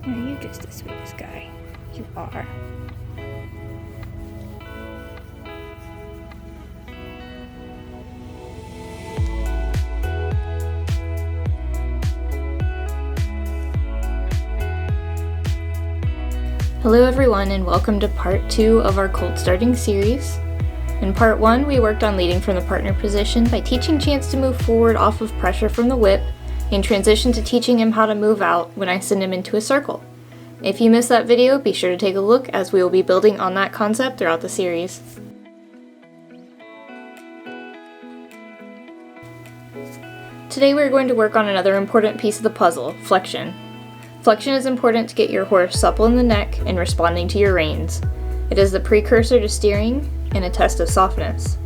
Are you just the sweetest guy? You are. Hello everyone and welcome to part 2 of our Colt starting series. In part 1 we worked on leading from the partner position by teaching Chance to move forward off of pressure from the whip and transition to teaching him how to move out when I send him into a circle. If you missed that video, be sure to take a look as we will be building on that concept throughout the series. Today we're going to work on another important piece of the puzzle, flexion. Flexion is important to get your horse supple in the neck and responding to your reins. It is the precursor to steering and a test of softness.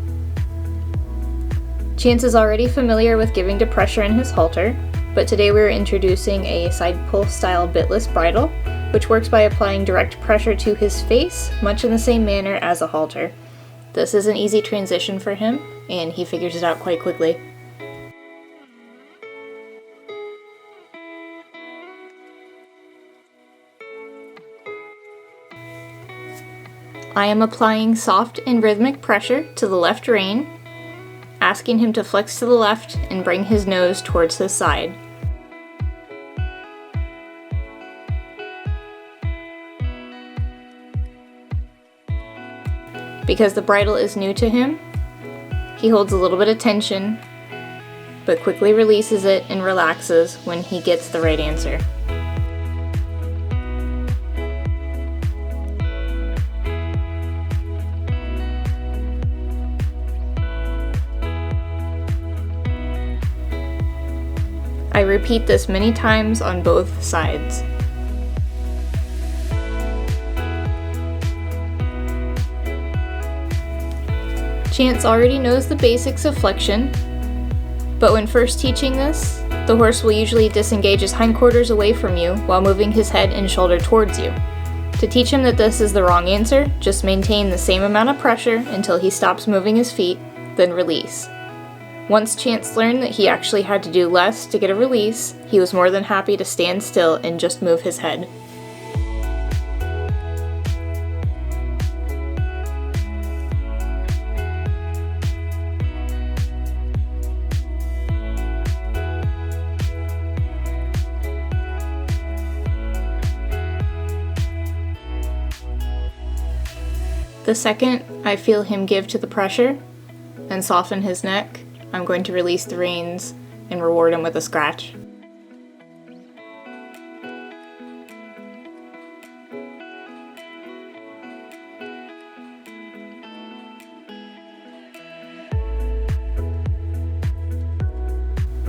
Chance is already familiar with giving to pressure in his halter, but today we're introducing a side pull style bitless bridle, which works by applying direct pressure to his face, much in the same manner as a halter. This is an easy transition for him, and he figures it out quite quickly. I am applying soft and rhythmic pressure to the left rein, asking him to flex to the left and bring his nose towards his side. Because the bridle is new to him, he holds a little bit of tension, but quickly releases it and relaxes when he gets the right answer. I repeat this many times on both sides. Chance already knows the basics of flexion, but when first teaching this, the horse will usually disengage his hindquarters away from you while moving his head and shoulder towards you. To teach him that this is the wrong answer, just maintain the same amount of pressure until he stops moving his feet, then release. Once Chance learned that he actually had to do less to get a release, he was more than happy to stand still and just move his head. The second I feel him give to the pressure and soften his neck, I'm going to release the reins and reward him with a scratch.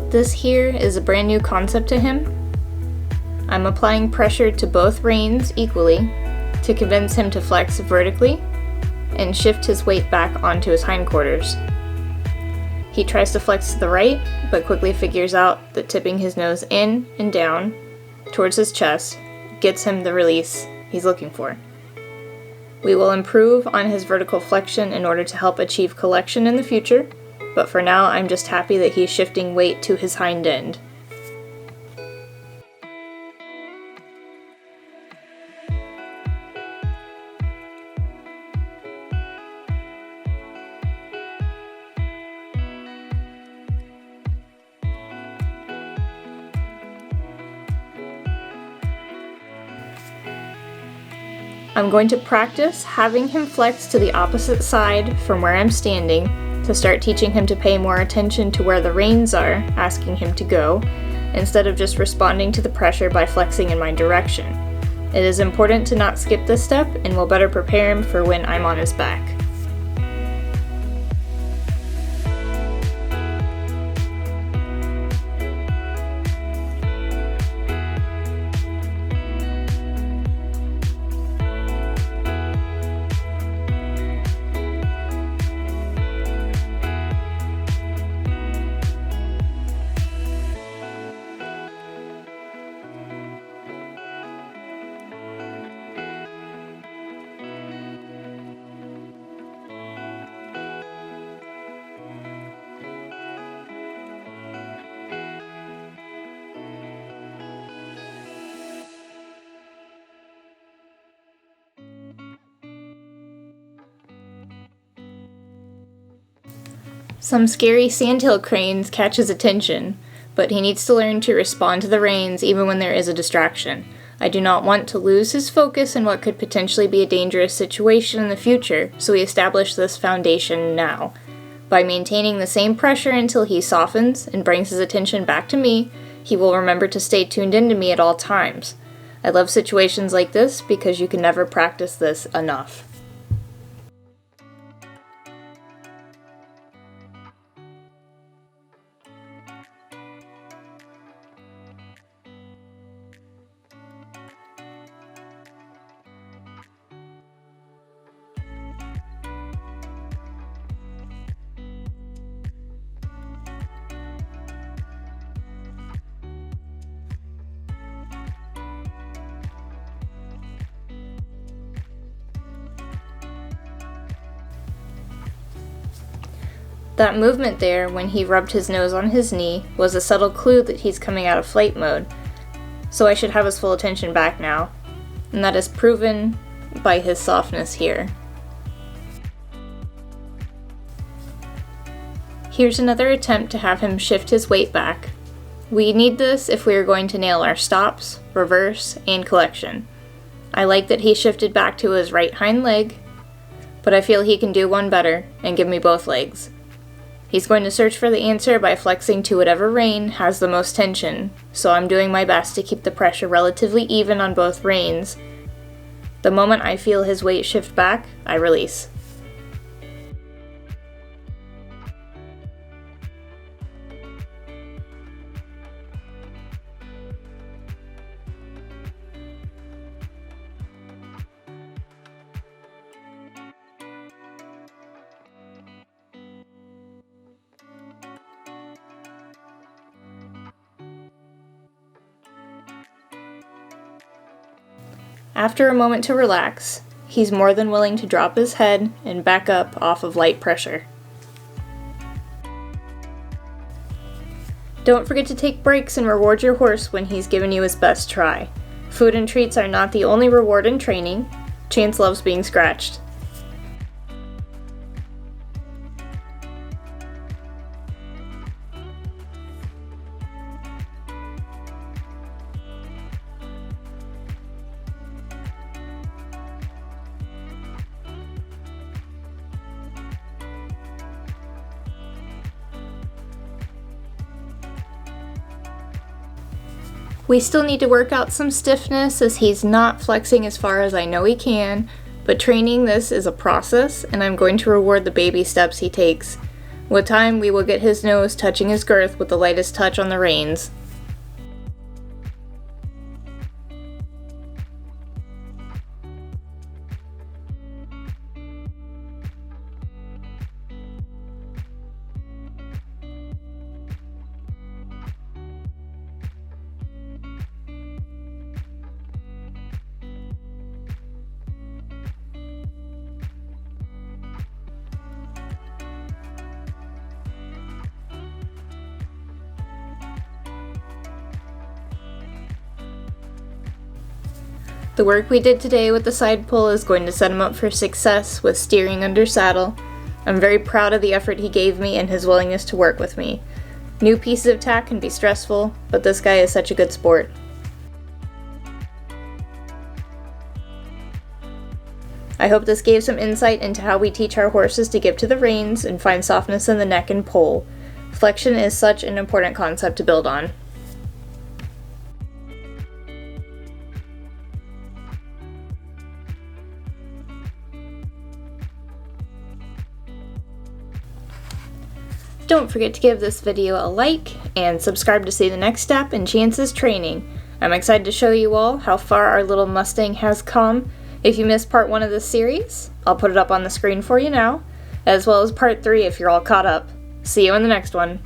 This here is a brand new concept to him. I'm applying pressure to both reins equally to convince him to flex vertically and shift his weight back onto his hindquarters. He tries to flex to the right, but quickly figures out that tipping his nose in and down towards his chest gets him the release he's looking for. We will improve on his vertical flexion in order to help achieve collection in the future, but for now I'm just happy that he's shifting weight to his hind end. I'm going to practice having him flex to the opposite side from where I'm standing to start teaching him to pay more attention to where the reins are asking him to go, instead of just responding to the pressure by flexing in my direction. It is important to not skip this step and will better prepare him for when I'm on his back. Some scary sandhill cranes catch his attention, but he needs to learn to respond to the reins even when there is a distraction. I do not want to lose his focus in what could potentially be a dangerous situation in the future, so we establish this foundation now. By maintaining the same pressure until he softens and brings his attention back to me, he will remember to stay tuned into me at all times. I love situations like this because you can never practice this enough. That movement there, when he rubbed his nose on his knee, was a subtle clue that he's coming out of flight mode, so I should have his full attention back now, and that is proven by his softness here. Here's another attempt to have him shift his weight back. We need this if we are going to nail our stops, reverse, and collection. I like that he shifted back to his right hind leg, but I feel he can do one better and give me both legs. He's going to search for the answer by flexing to whatever rein has the most tension, so I'm doing my best to keep the pressure relatively even on both reins. The moment I feel his weight shift back, I release. After a moment to relax, he's more than willing to drop his head and back up off of light pressure. Don't forget to take breaks and reward your horse when he's given you his best try. Food and treats are not the only reward in training. Chance loves being scratched. We still need to work out some stiffness as he's not flexing as far as I know he can, but training this is a process and I'm going to reward the baby steps he takes. With time, we will get his nose touching his girth with the lightest touch on the reins. The work we did today with the side pull is going to set him up for success with steering under saddle. I'm very proud of the effort he gave me and his willingness to work with me. New pieces of tack can be stressful, but this guy is such a good sport. I hope this gave some insight into how we teach our horses to give to the reins and find softness in the neck and poll. Flexion is such an important concept to build on. Don't forget to give this video a like and subscribe to see the next step in Chance's training. I'm excited to show you all how far our little Mustang has come. If you missed part 1 of this series, I'll put it up on the screen for you now, as well as part 3 if you're all caught up. See you in the next one.